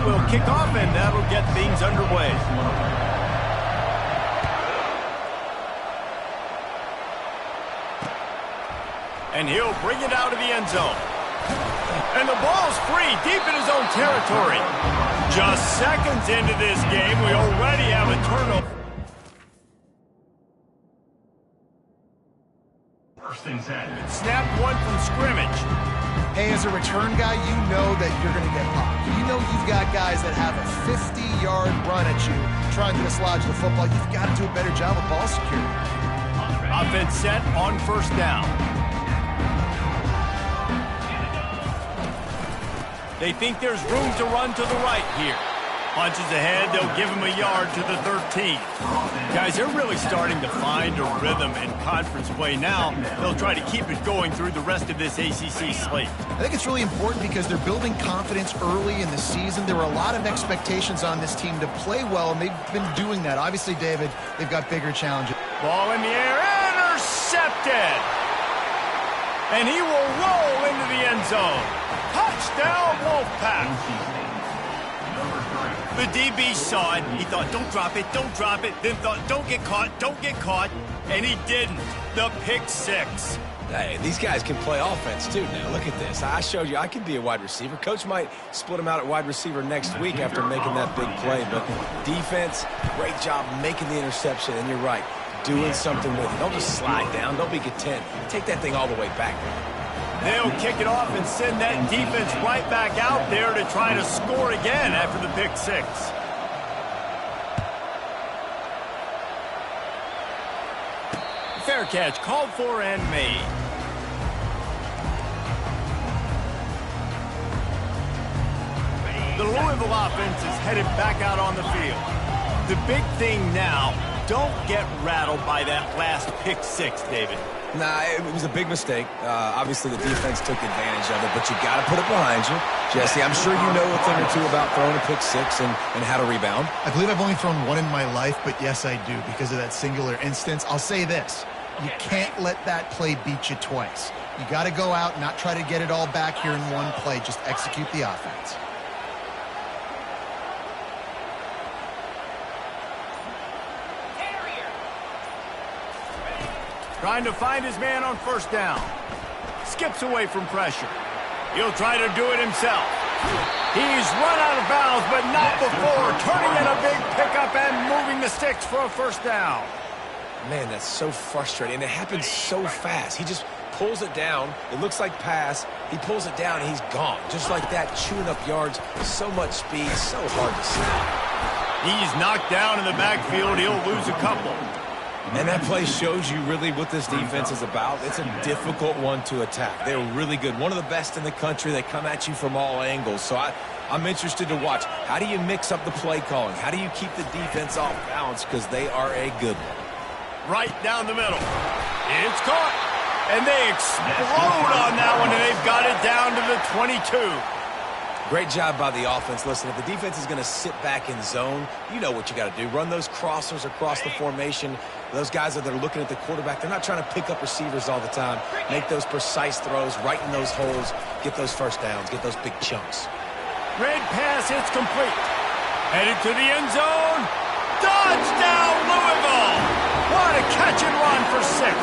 will kick off, and that'll get things underway. And he'll bring it out of the end zone. And the ball's free, deep in his own territory. Just seconds into this game, we already have a turnover. Snapped one from scrimmage. Hey, as a return guy, you know that you're going to get popped. You know you've got guys that have a 50-yard run at you trying to dislodge the football. You've got to do a better job of ball security. Offense set on first down. They think there's room to run to the right here. Punches ahead, they'll give him a yard to the 13. Guys, they're really starting to find a rhythm in conference play now. They'll try to keep it going through the rest of this ACC slate. I think it's really important because they're building confidence early in the season. There were a lot of expectations on this team to play well, and they've been doing that. Obviously, David, they've got bigger challenges. Ball in the air, intercepted! And he will roll into the end zone. Touchdown, Wolfpack! The DB saw it. He thought, don't drop it, don't drop it. Then thought, don't get caught. And he didn't. The pick six. Hey, these guys can play offense, too, now. Look at this. I showed you I can be a wide receiver. Coach might split him out at wide receiver next week after making that big play. But defense, great job making the interception. And you're right, doing something with it. Don't just slide down. Don't be content. Take that thing all the way back. They'll kick it off and send that defense right back out there to try to score again after the pick six. Fair catch called for and made. The Louisville offense is headed back out on the field. The big thing now, don't get rattled by that last pick six, David. Nah, it was a big mistake. Obviously, the defense took advantage of it, but you got to put it behind you. Jesse, I'm sure you know a thing or two about throwing a pick six and how to rebound. I believe I've only thrown one in my life, but yes, I do because of that singular instance. I'll say this. You can't let that play beat you twice. You got to go out and not try to get it all back here in one play. Just execute the offense. Trying to find his man on first down. Skips away from pressure. He'll try to do it himself. He's run out of bounds, but not before turning in a big pickup and moving the sticks for a first down. Man, that's so frustrating. And it happens so fast. He just pulls it down. It looks like pass. He pulls it down, and he's gone. Just like that, chewing up yards. So much speed, so hard to stop. He's knocked down in the backfield. He'll lose a couple. And that play shows you really what this defense is about. It's a difficult one to attack. They're really good. One of the best in the country. They come at you from all angles. So I'm interested to watch. How do you mix up the play calling? How do you keep the defense off balance? Because they are a good one. Right down the middle. It's caught. And they explode on that one, and they've got it down to the 22. Great job by the offense. Listen, if the defense is going to sit back in zone, you know what you got to do. Run those crossers across the formation. Those guys that are looking at the quarterback, they're not trying to pick up receivers all the time. Make those precise throws, right in those holes, get those first downs, get those big chunks. Red pass, it's complete. Headed to the end zone. Touchdown, Louisville! What a catch and run for six.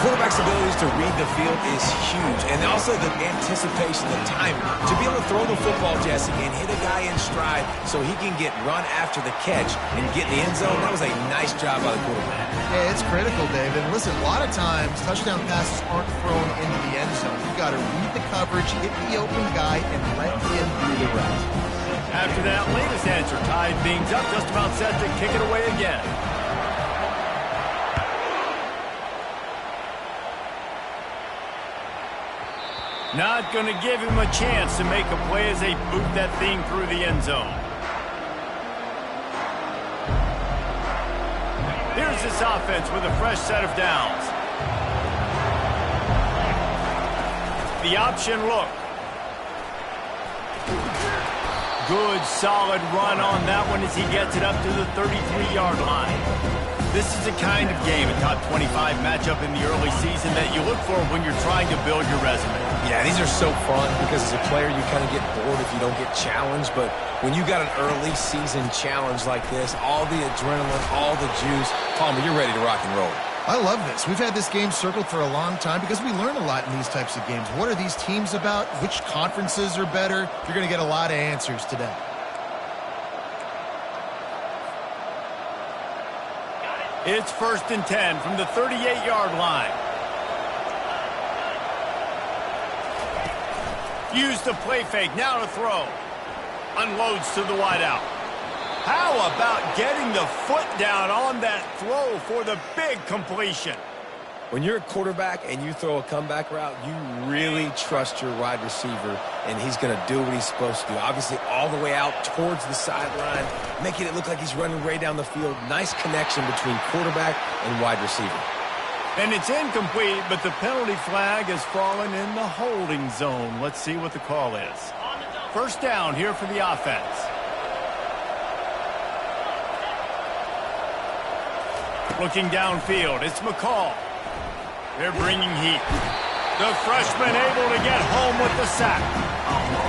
Quarterback's abilities to read the field is huge, and also the anticipation, the timing. To be able to throw the football, Jesse, and hit a guy in stride so he can get run after the catch and get in the end zone, that was a nice job by the quarterback. Yeah, it's critical, David. Listen, a lot of times, touchdown passes aren't thrown into the end zone. You've got to read the coverage, hit the open guy, and let him do the rest. After that latest answer, tied things up, just about set to kick it away again. Not going to give him a chance to make a play as they boot that thing through the end zone. Here's this offense with a fresh set of downs. The option look. Good, solid run on that one as he gets it up to the 33-yard line. This is the kind of game, a top 25 matchup in the early season, that you look for when you're trying to build your resume. Yeah, these are so fun because as a player, you kind of get bored if you don't get challenged. But when you got an early season challenge like this, all the adrenaline, all the juice, Palmer, you're ready to rock and roll. I love this. We've had this game circled for a long time because we learn a lot in these types of games. What are these teams about? Which conferences are better? You're going to get a lot of answers today. It's 1st and 10 from the 38-yard line. Use the play fake, now to throw. Unloads to the wideout. How about getting the foot down on that throw for the big completion? When you're a quarterback and you throw a comeback route, you really trust your wide receiver, and he's going to do what he's supposed to do. Obviously, all the way out towards the sideline, making it look like he's running way down the field. Nice connection between quarterback and wide receiver. And it's incomplete, but the penalty flag has fallen in the holding zone. Let's see what the call is. 1st down here for the offense. Looking downfield, it's McCall. They're bringing heat. The freshman able to get home with the sack.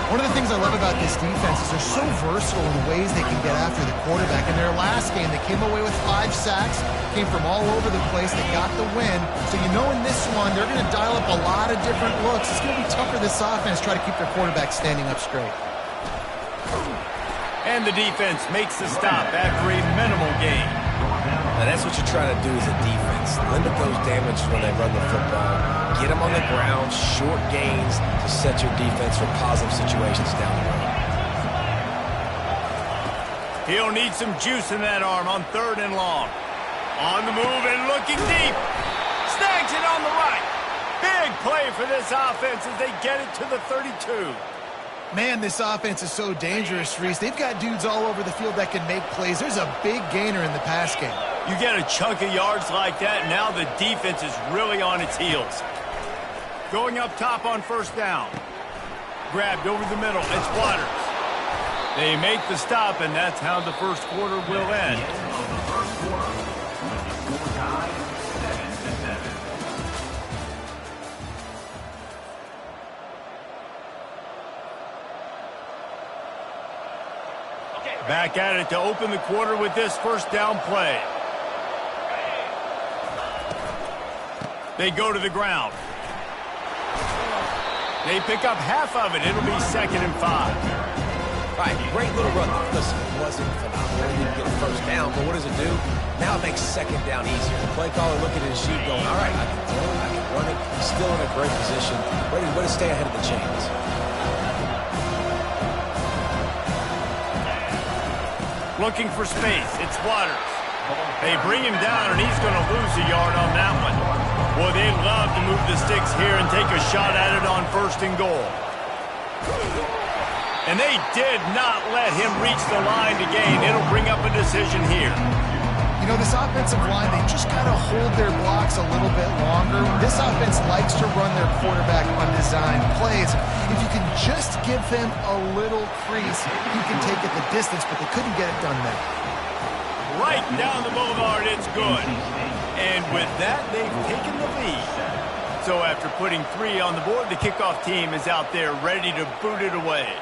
One of the things I love about this defense is they're so versatile in the ways they can get after the quarterback. In their last game, they came away with 5 sacks, came from all over the place. They got the win. So you know in this one, they're going to dial up a lot of different looks. It's going to be tough for this offense to try to keep their quarterback standing up straight. And the defense makes the stop after a minimal gain. Now that's what you're trying to do as a defense. Limit those damages when they run the football. Get them on the ground, short gains to set your defense for positive situations down the road. He'll need some juice in that arm on 3rd and long. On the move and looking deep. Snags it on the right. Big play for this offense as they get it to the 32. Man, this offense is so dangerous, Reese. They've got dudes all over the field that can make plays. There's a big gainer in the pass game. You get a chunk of yards like that, and now the defense is really on its heels. Going up top on 1st down. Grabbed over the middle. It's Waters. They make the stop, and that's how the 1st quarter will end. Back at it to open the quarter with this 1st down play. They go to the ground. They pick up half of it. It'll be 2nd and 5. Right, great little run. Listen, it wasn't phenomenal. He didn't get a 1st down, but what does it do? Now it makes 2nd down easier. The play caller looking at his sheet going, all right, I can throw it, I can run it. Still in a great position. Ready to stay ahead of the chains. Looking for space. It's Waters. They bring him down, and he's going to lose a yard on that one. Boy, they'd love to move the sticks here and take a shot at it on 1st and goal. And they did not let him reach the line to gain. It'll bring up a decision here. You know, this offensive line, they just got to hold their blocks a little bit longer. This offense likes to run their quarterback on design plays. If you can just give them a little crease, you can take it the distance, but they couldn't get it done there. Right down the boulevard, it's good. And with that, they've taken the lead. So after putting 3 on the board, the kickoff team is out there ready to boot it away.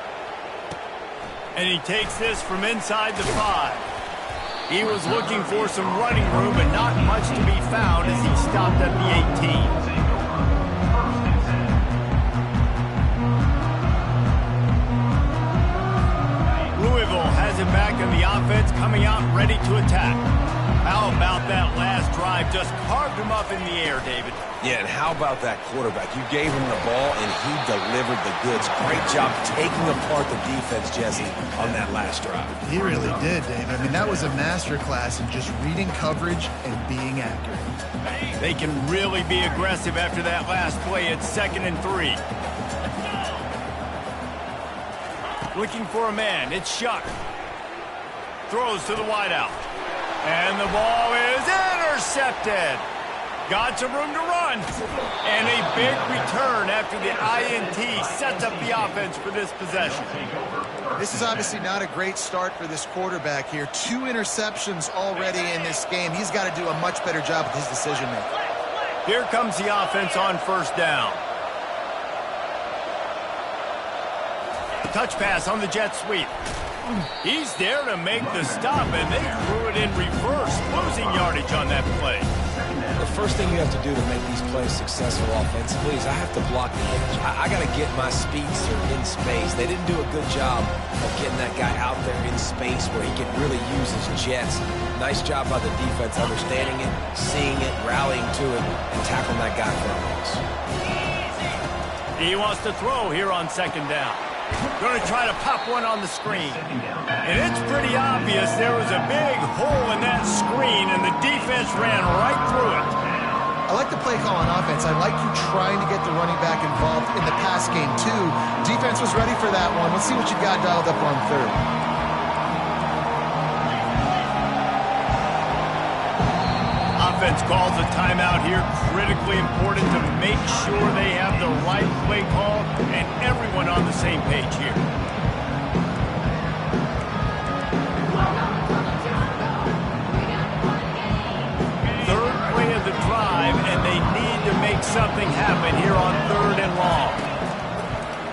And he takes this from inside the 5. He was looking for some running room, but not much to be found as he stopped at the 18. Louisville has it back in the offense, coming out ready to attack. How about that last drive? Just carved him up in the air, David. Yeah, and how about that quarterback? You gave him the ball, and he delivered the goods. Great job taking apart the defense, Jesse, on that last drive. He really did, Dave. I mean, that was a masterclass in just reading coverage and being accurate. They can really be aggressive after that last play. It's 2nd and 3. Looking for a man. It's Shuck. Throws to the wideout. And the ball is intercepted. got some room to run. And a big return after the INT sets up the offense for this possession. This is obviously not a great start for this quarterback here. 2 interceptions already in this game. He's got to do a much better job with his decision-making. Here comes the offense on first down. Touch pass on the jet sweep. He's there to make the stop, and they threw it in reverse, losing yardage on that play. The first thing you have to do to make these plays successful offensively is I have to block the edge. I got to get my speedster in space. They didn't do a good job of getting that guy out there in space where he can really use his jets. Nice job by the defense understanding it, seeing it, rallying to it, and tackling that guy for a loss. He wants to throw here on second down. Going to try to pop one on the screen. And it's pretty obvious there was a big hole in that screen, and the defense ran right through it. I like the play call on offense. I like you trying to get the running back involved in the pass game, too. Defense was ready for that one. Let's see what you got dialed up on third. Offense calls a timeout here. Critically important to make sure they have the right play call and everyone on the same page here. Third play of the drive, and they need to make something happen here on third and long.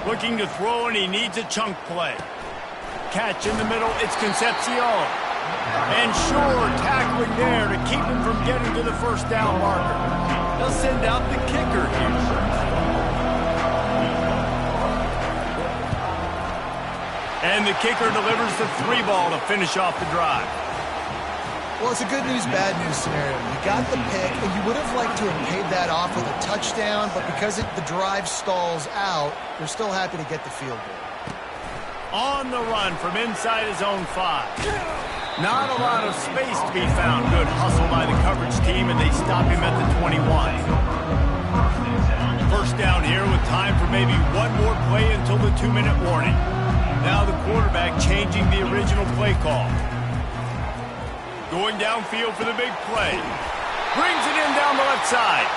Looking to throw, and he needs a chunk play. Catch in the middle. It's Concepcion. And sure, tackling there to keep him from getting to the first down marker. They'll send out the kicker here. And the kicker delivers the 3 ball to finish off the drive. Well, it's a good news, bad news scenario. You got the pick, and you would have liked to have paid that off with a touchdown, but because the drive stalls out, they're still happy to get the field goal. On the run from inside his own 5. Not a lot of space to be found. Good hustle by the coverage team, and they stop him at the 21. First down here with time for maybe one more play until the 2-minute warning. Now the quarterback changing the original play call. Going downfield for the big play. Brings it in down the left side.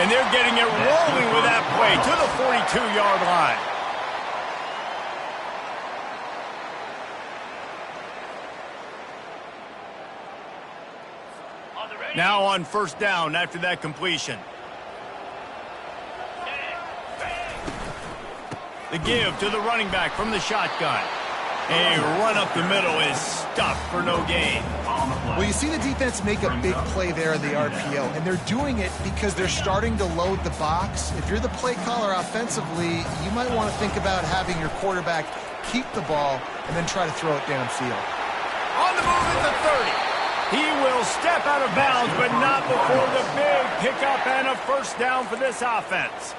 And they're getting it rolling with that play to the 42-yard line. Now on first down after that completion. The give to the running back from the shotgun. A run up the middle is stuffed for no gain. Well, you see the defense make a big play there in the RPO, and they're doing it because they're starting to load the box. If you're the play caller offensively, you might want to think about having your quarterback keep the ball and then try to throw it downfield. On the move at the 30. He will step out of bounds, but not before the big pickup and a first down for this offense.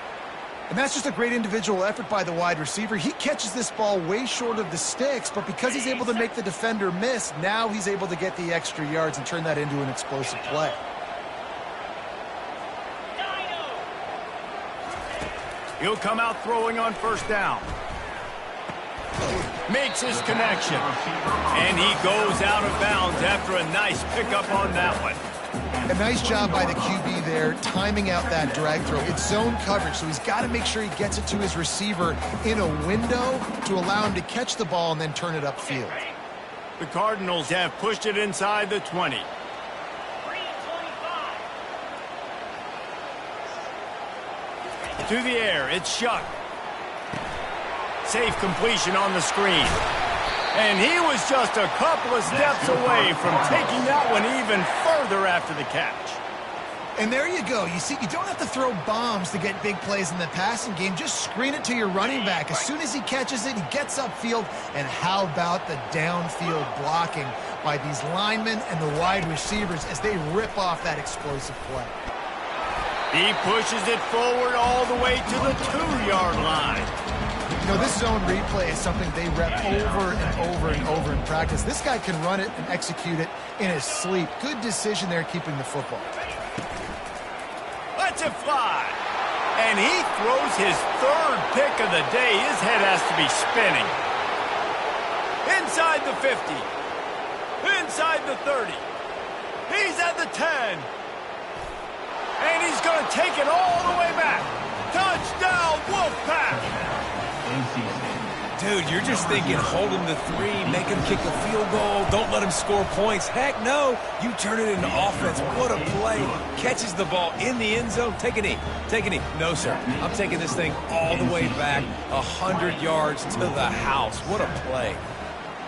And that's just a great individual effort by the wide receiver. He catches this ball way short of the sticks, but because he's able to make the defender miss, now he's able to get the extra yards and turn that into an explosive play. He'll come out throwing on first down. Makes his connection. And he goes out of bounds after a nice pickup on that one. A nice job by the QB there, timing out that drag throw. It's zone coverage, so he's got to make sure he gets it to his receiver in a window to allow him to catch the ball and then turn it upfield. The Cardinals have pushed it inside the 20. To the air, it's Shuck. Safe completion on the screen. And he was just a couple of steps away from taking that one even further after the catch. And there you go. You see, you don't have to throw bombs to get big plays in the passing game. Just screen it to your running back. As soon as he catches it, he gets upfield. And how about the downfield blocking by these linemen and the wide receivers as they rip off that explosive play. He pushes it forward all the way to the 2-yard line. You know, this zone replay is something they rep over and over and over in practice. This guy can run it and execute it in his sleep. Good decision there keeping the football. Lets it fly. And he throws his 3rd pick of the day. His head has to be spinning. Inside the 50. Inside the 30. He's at the 10. And he's going to take it all the way back. Touchdown, Wolfpack! Dude, you're just thinking, hold him to 3, make him kick a field goal, don't let him score points. Heck no, you turn it into offense. What a play. Catches the ball in the end zone. Take a knee. Take a knee. No, sir. I'm taking this thing all the way back 100 yards to the house. What a play.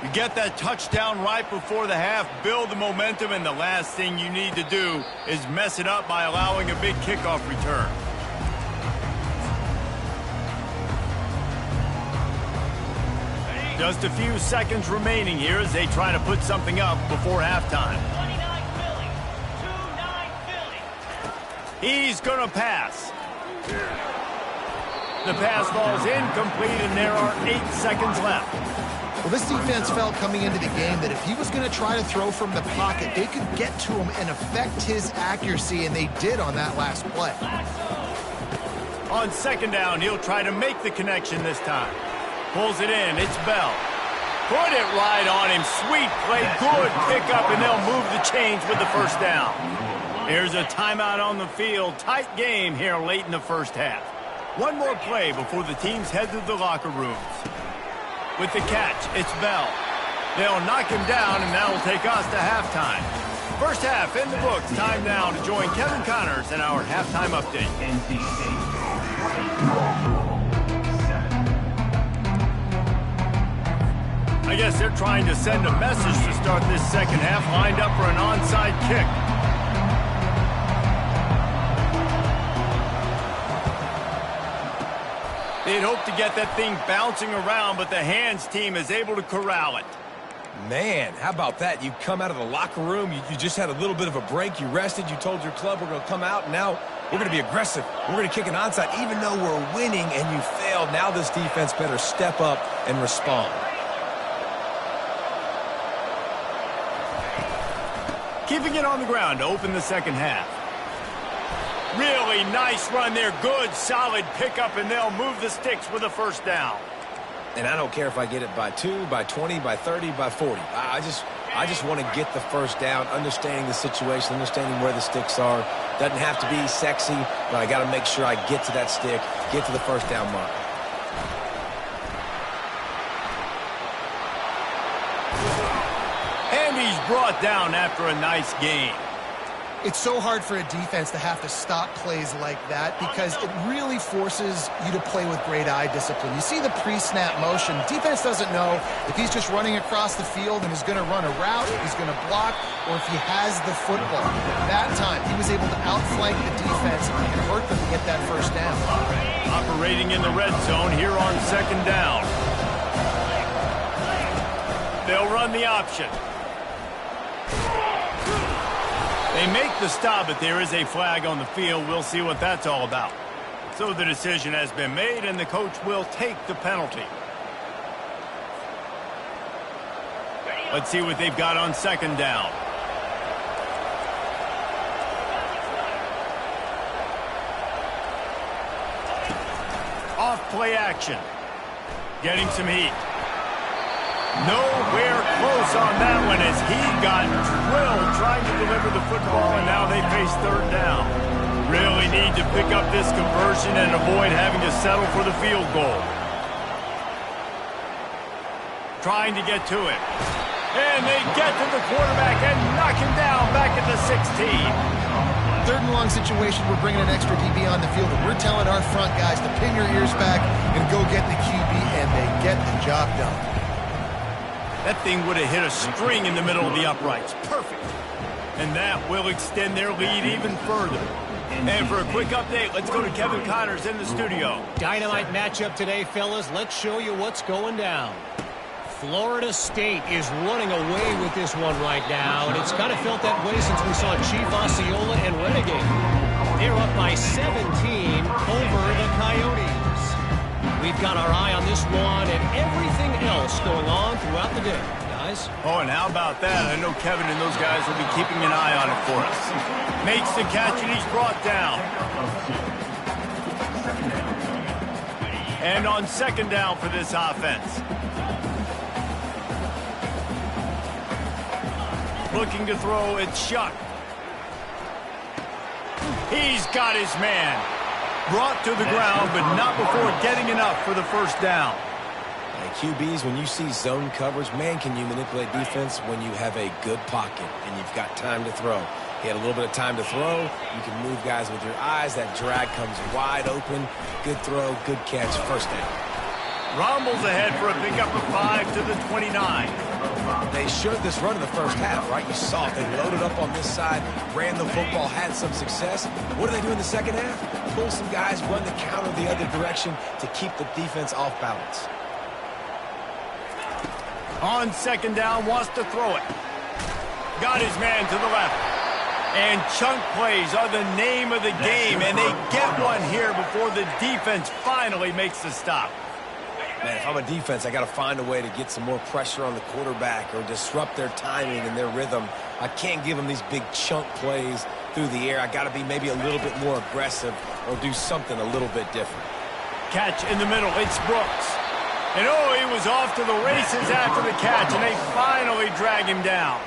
You get that touchdown right before the half, build the momentum, and the last thing you need to do is mess it up by allowing a big kickoff return. Just a few seconds remaining here as they try to put something up before halftime. 29 Philly. 2-9 Philly. He's going to pass. The pass falls incomplete, and there are 8 seconds left. Well, this defense felt coming into the game that if he was going to try to throw from the pocket, they could get to him and affect his accuracy, and they did on that last play. On second down, he'll try to make the connection this time. Pulls it in. It's Bell. Put it right on him. Sweet play. Good pickup, and they'll move the chains with the first down. Here's a timeout on the field. Tight game here late in the first half. One more play before the teams head to the locker rooms. With the catch, it's Bell. They'll knock him down, and that will take us to halftime. First half in the books. Time now to join Kevin Connors in our halftime update. I guess they're trying to send a message to start this second half, lined up for an onside kick. They'd hope to get that thing bouncing around, but the hands team is able to corral it. Man, how about that? You come out of the locker room, you just had a little bit of a break, you rested, you told your club we're going to come out, and now we're going to be aggressive. We're going to kick an onside, even though we're winning and you failed. Now this defense better step up and respond. Keeping it on the ground to open the second half. Really nice run there. Good, solid pickup, and they'll move the sticks with a first down. And I don't care if I get it by 2, by 20, by 30, by 40. I just want to get the first down, understanding the situation, understanding where the sticks are. Doesn't have to be sexy, but I got to make sure I get to that stick, get to the first down mark. And he's brought down after a nice game. It's so hard for a defense to have to stop plays like that because it really forces you to play with great eye discipline. You see the pre-snap motion. Defense doesn't know if he's just running across the field and is going to run a route, he's going to block, or if he has the football. That time, he was able to outflank the defense and hurt them to get that first down. Operating in the red zone here on second down. They'll run the option. They make the stop, but there is a flag on the field. We'll see what that's all about. So the decision has been made, and the coach will take the penalty. Let's see what they've got on second down. Off play action. Getting some heat. Nowhere close on that one as he got drilled trying to deliver the football, and now they face third down. Really need to pick up this conversion and avoid having to settle for the field goal. Trying to get to it. And they get to the quarterback and knock him down back at the 16. Third and long situation, we're bringing an extra DB on the field, and we're telling our front guys to pin your ears back and go get the QB, and they get the job done. That thing would have hit a string in the middle of the uprights. Perfect. And that will extend their lead even further. And for a quick update, let's go to Kevin Connors in the studio. Dynamite matchup today, fellas. Let's show you what's going down. Florida State is running away with this one right now, and it's kind of felt that way since we saw Chief Osceola and Renegade. They're up by 17 over the Coyotes. We've got our eye on this one and everything else going on throughout the day, guys. Oh, and how about that? I know Kevin and those guys will be keeping an eye on it for us. Makes the catch, and he's brought down. And on second down for this offense. Looking to throw, it's Shuck. He's got his man. Brought to the ground, but not before getting enough for the first down. And QBs, when you see zone coverage, man, can you manipulate defense when you have a good pocket and you've got time to throw. He had a little bit of time to throw. You can move guys with your eyes. That drag comes wide open. Good throw, good catch, first down. Rumbles ahead for a pickup of 5 to the 29. They showed this run in the first half, right? You saw it. They loaded up on this side, ran the football, had some success. What do they do in the second half? Pull some guys, run the counter the other direction to keep the defense off balance. On second down, wants to throw it. Got his man to the left. And chunk plays are the name of the game, and they get one here before the defense finally makes the stop. Man, if I'm a defense, I got to find a way to get some more pressure on the quarterback or disrupt their timing and their rhythm. I can't give them these big chunk plays through the air. I got to be maybe a little bit more aggressive or do something a little bit different. Catch in the middle. It's Brooks. And oh, he was off to the races after the catch, and they finally drag him down.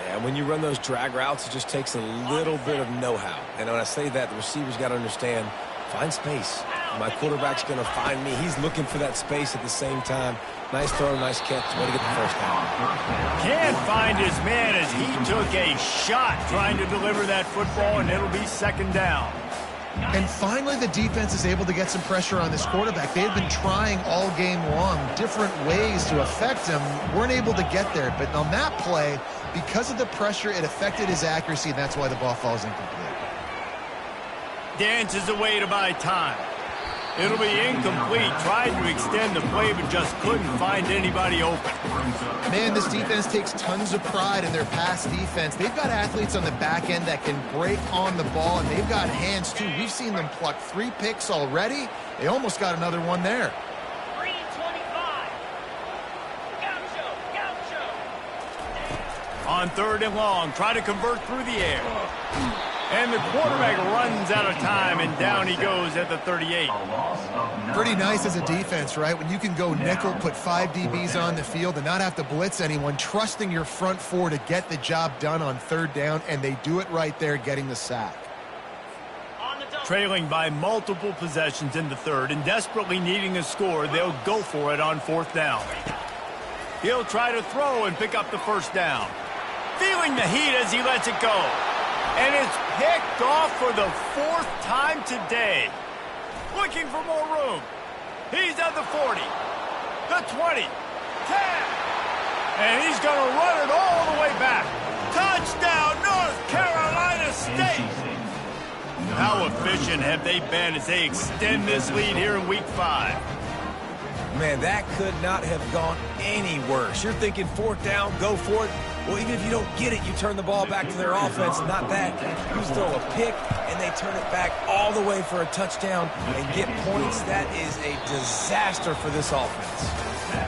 And when you run those drag routes, it just takes a little bit of know-how. And when I say that, the receivers got to understand, find space. My quarterback's going to find me. He's looking for that space at the same time. Nice throw, nice catch. Way to get the first down. Can't find his man as he took a shot trying to deliver that football, and it'll be second down. And finally, the defense is able to get some pressure on this quarterback. They had been trying all game long different ways to affect him. Weren't able to get there. But on that play, because of the pressure, it affected his accuracy, and that's why the ball falls incomplete. Dances away to buy time. It'll be incomplete. Tried to extend the play, but just couldn't find anybody open. Man, this defense takes tons of pride in their pass defense. They've got athletes on the back end that can break on the ball, and they've got hands, too. We've seen them pluck 3 picks already. They almost got another one there. 325. Gaucho. On third and long, try to convert through the air. And the quarterback runs out of time, and down he goes at the 38. Pretty nice as a defense, right? When you can go nickel, put 5 DBs on the field and not have to blitz anyone, trusting your front 4 to get the job done on third down, and they do it right there, getting the sack. Trailing by multiple possessions in the third and desperately needing a score, they'll go for it on fourth down. He'll try to throw and pick up the first down. Feeling the heat as he lets it go. And it's picked off for the 4th time today. Looking for more room. He's at the 40, the 20, 10. And he's going to run it all the way back. Touchdown, North Carolina State. How efficient have they been as they extend this lead here in Week 5? Man, that could not have gone any worse. You're thinking fourth down, go for it. Well, even if you don't get it, you turn the ball back to their offense. Not that. You throw a pick, and they turn it back all the way for a touchdown and get points. That is a disaster for this offense.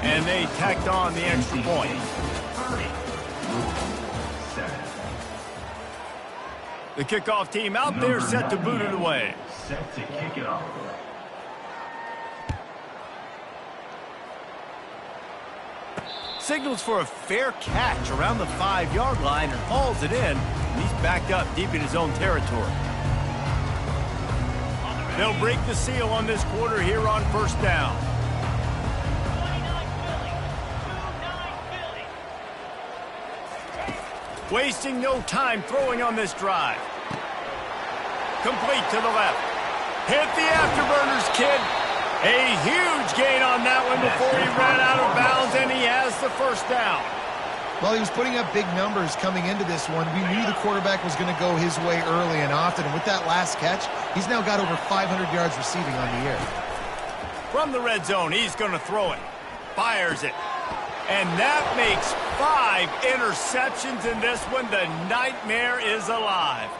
And they tacked on the extra point. The kickoff team out there set to boot it away. Set to kick it off. Signals for a fair catch around the 5-yard line and hauls it in. He's backed up deep in his own territory. They'll break the seal on this quarter here on first down. 29 Philly. Wasting no time throwing on this drive. Complete to the left. Hit the afterburners, kid. A huge gain on that one before he ran out of bounds, and he has the first down. Well, he was putting up big numbers coming into this one. We knew the quarterback was going to go his way early and often, and with that last catch, he's now got over 500 yards receiving on the year. From the red zone, he's going to throw it. Fires it. And that makes 5 interceptions in this one. The nightmare is alive.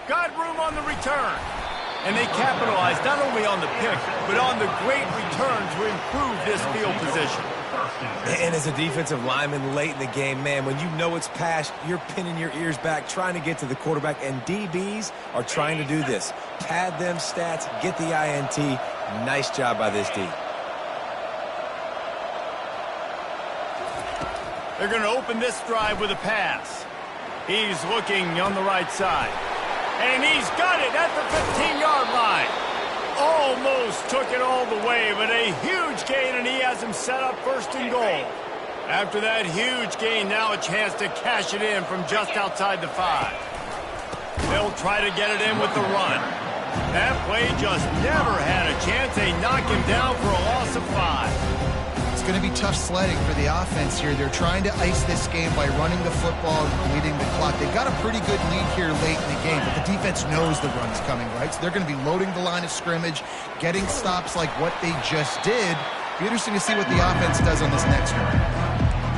Got room on the return. And they capitalized not only on the pick, but on the great return to improve this field position. And as a defensive lineman late in the game, man, when you know it's passed, you're pinning your ears back, trying to get to the quarterback, and DBs are trying to do this. Pad them stats, get the INT. Nice job by this D. They're going to open this drive with a pass. He's looking on the right side. And he's got it at the 15-yard line. Almost took it all the way, but a huge gain, and he has him set up first and goal. After that huge gain, now a chance to cash it in from just outside the 5. They'll try to get it in with the run. That play just never had a chance. They knock him down for a loss of 5. It's going to be tough sledding for the offense here. They're trying to ice this game by running the football and bleeding the clock. They've got a pretty good lead here late in the game, but the defense knows the run's coming, right? So they're going to be loading the line of scrimmage, getting stops like what they just did. Be interesting to see what the offense does on this next one.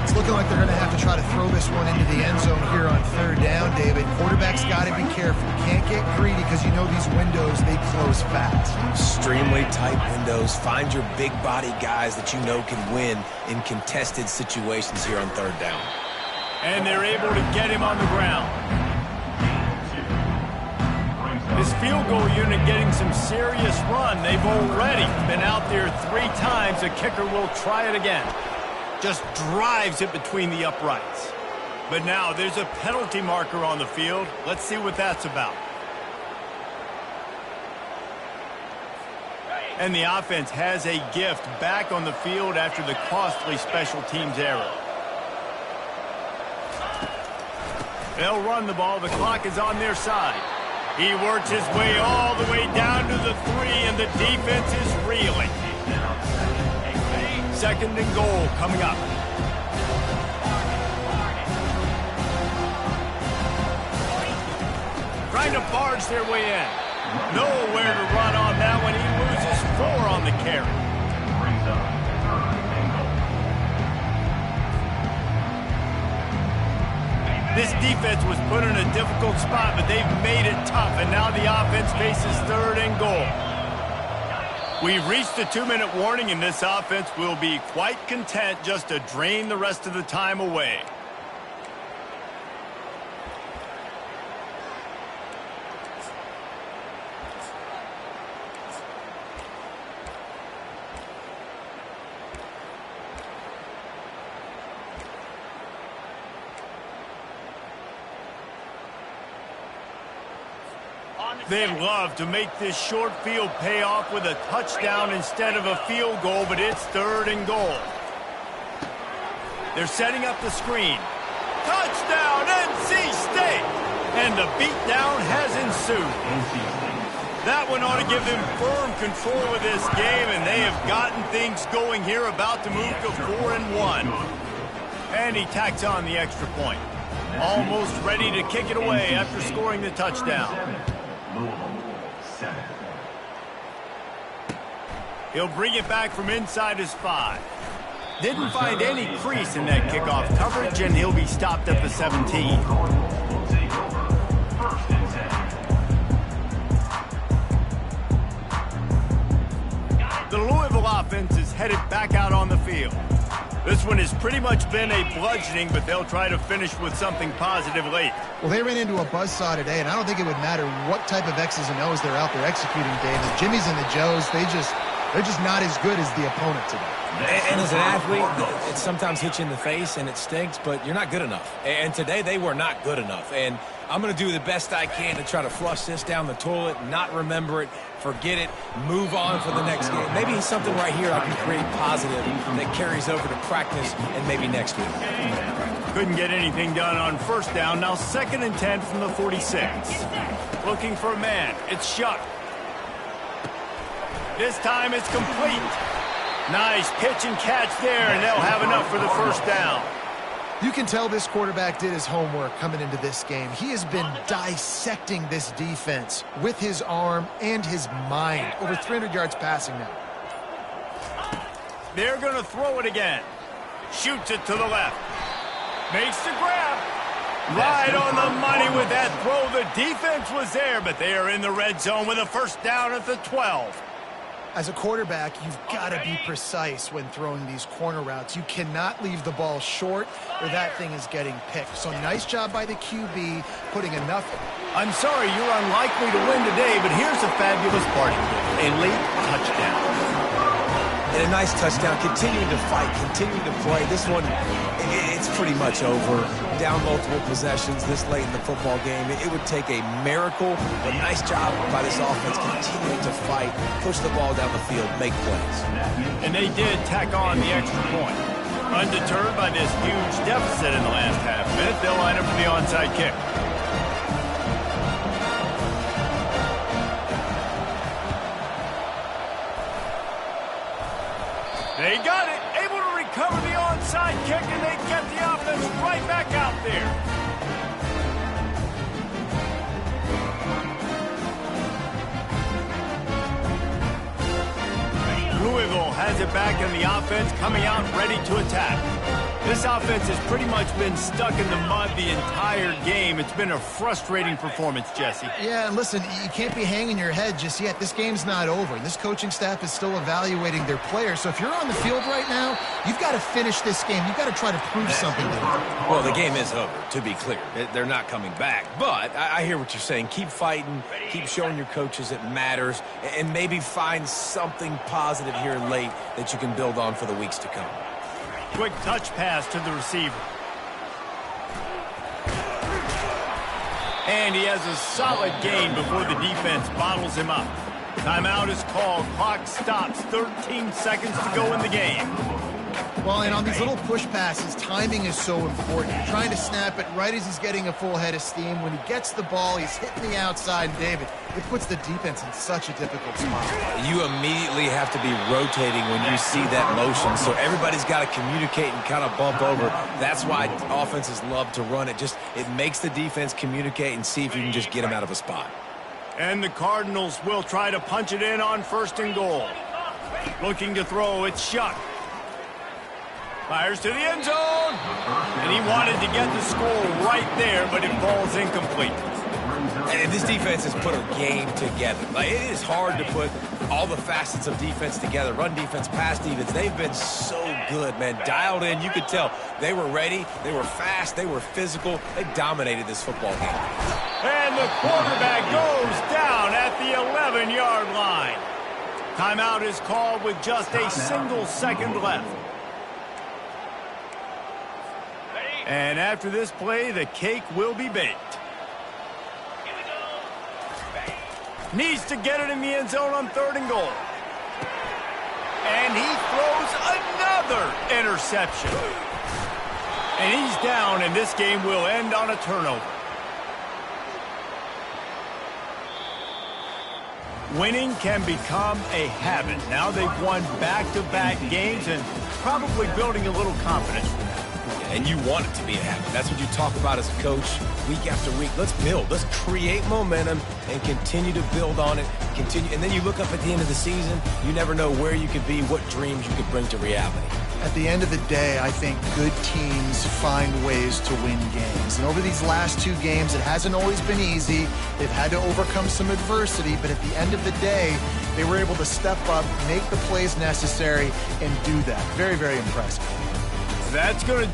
It's looking like they're going to have to try to throw this one into the end zone here on 3rd down, David. Quarterback's got to be careful. Can't get greedy because you know these windows, they close fast. Extremely tight windows. Find your big body guys that you know can win in contested situations here on 3rd down. And they're able to get him on the ground. This field goal unit getting some serious run. They've already been out there 3 times. The kicker will try it again. Just drives it between the uprights. But now there's a penalty marker on the field. Let's see what that's about. And the offense has a gift back on the field after the costly special teams error. They'll run the ball. The clock is on their side. He works his way all the way down to the 3, and the defense is reeling. 2nd and goal coming up. Trying to barge their way in. Nowhere to run on that one. He loses 4 on the carry. This defense was put in a difficult spot, but they've made it tough, and now the offense faces 3rd and goal. We've reached the 2-minute warning, and this offense will be quite content just to drain the rest of the time away. They'd love to make this short field pay off with a touchdown instead of a field goal, but it's 3rd and goal. They're setting up the screen. Touchdown, NC State! And the beatdown has ensued. That one ought to give them firm control of this game, and they have gotten things going here, about to move to 4-1. And he tacks on the extra point. Almost ready to kick it away after scoring the touchdown. He'll bring it back from inside his 5. Didn't find any crease in that kickoff coverage, and he'll be stopped at the 17. The Louisville offense is headed back out on the field. This one has pretty much been a bludgeoning, but they'll try to finish with something positive late. Well, they ran into a buzzsaw today, and I don't think it would matter what type of X's and O's they're out there executing, Dave. The Jimmies and the Joes, they're just not as good as the opponent today. And as an athlete, it sometimes hits you in the face and it stinks, but you're not good enough. And today they were not good enough. And I'm going to do the best I can to try to flush this down the toilet, not remember it, forget it, move on for the next game. Maybe something right here I can create positive that carries over to practice and maybe next week. Couldn't get anything done on 1st down. Now 2nd and 10 from the 46. Looking for a man. It's Shuck. This time it's complete. Nice pitch and catch there, and they'll have enough for the 1st down. You can tell this quarterback did his homework coming into this game. He has been dissecting this defense with his arm and his mind. Over 300 yards passing now. They're going to throw it again. Shoots it to the left. Makes the grab. Right on the money with that throw. The defense was there, but they are in the red zone with a 1st down at the 12. As a quarterback, you've got to be precise when throwing these corner routes. You cannot leave the ball short or that thing is getting picked. So nice job by the QB putting enough. I'm sorry you're unlikely to win today, but here's a fabulous parting gift. A late touchdown. and a nice touchdown, continuing to fight, continuing to play. This one, it's pretty much over. Down multiple possessions this late in the football game. It would take a miracle, but nice job by this offense continuing to fight, push the ball down the field, make plays. And they did tack on the extra point. Undeterred by this huge deficit in the last half minute, they'll line up for the onside kick. They got it, able to recover the onside kick, and they get the offense right back out there. Louisville has it back, and the offense coming out ready to attack. This offense has pretty much been stuck in the mud the entire game. It's been a frustrating performance, Jesse. Yeah, and listen, you can't be hanging your head just yet. This game's not over. This coaching staff is still evaluating their players. So if you're on the field right now, you've got to finish this game. You've got to try to prove something to them. Well, the game is over, to be clear. They're not coming back. But I hear what you're saying. Keep fighting. Keep showing your coaches it matters. And maybe find something positive here late that you can build on for the weeks to come. Quick touch pass to the receiver. And he has a solid gain before the defense bottles him up. Timeout is called. Clock stops. 13 seconds to go in the game. Well, and on these little push passes, timing is so important. You're trying to snap it right as he's getting a full head of steam. When he gets the ball, he's hitting the outside. And David, it puts the defense in such a difficult spot. You immediately have to be rotating when you see that motion. So everybody's got to communicate and kind of bump over. That's why offenses love to run it. It makes the defense communicate and see if you can just get him out of a spot. And the Cardinals will try to punch it in on 1st and goal. Looking to throw, it's Shuck. Fires to the end zone. And he wanted to get the score right there, but it falls incomplete. And this defense has put a game together. It is hard to put all the facets of defense together. Run defense, pass defense. They've been so good, man. Dialed in. You could tell they were ready. They were fast. They were physical. They dominated this football game. And the quarterback goes down at the 11-yard line. Timeout is called with just a single second left. And after this play, the cake will be baked. Needs to get it in the end zone on 3rd and goal. And he throws another interception. And he's down, and this game will end on a turnover. Winning can become a habit. Now they've won back-to-back games and probably building a little confidence. And you want it to be a habit. That's what you talk about as a coach week after week. Let's build. Let's create momentum and continue to build on it. And then you look up at the end of the season, you never know where you could be, what dreams you could bring to reality. At the end of the day, I think good teams find ways to win games. And over these last 2 games, it hasn't always been easy. They've had to overcome some adversity, but at the end of the day, they were able to step up, make the plays necessary, and do that. Very, very impressive. That's going to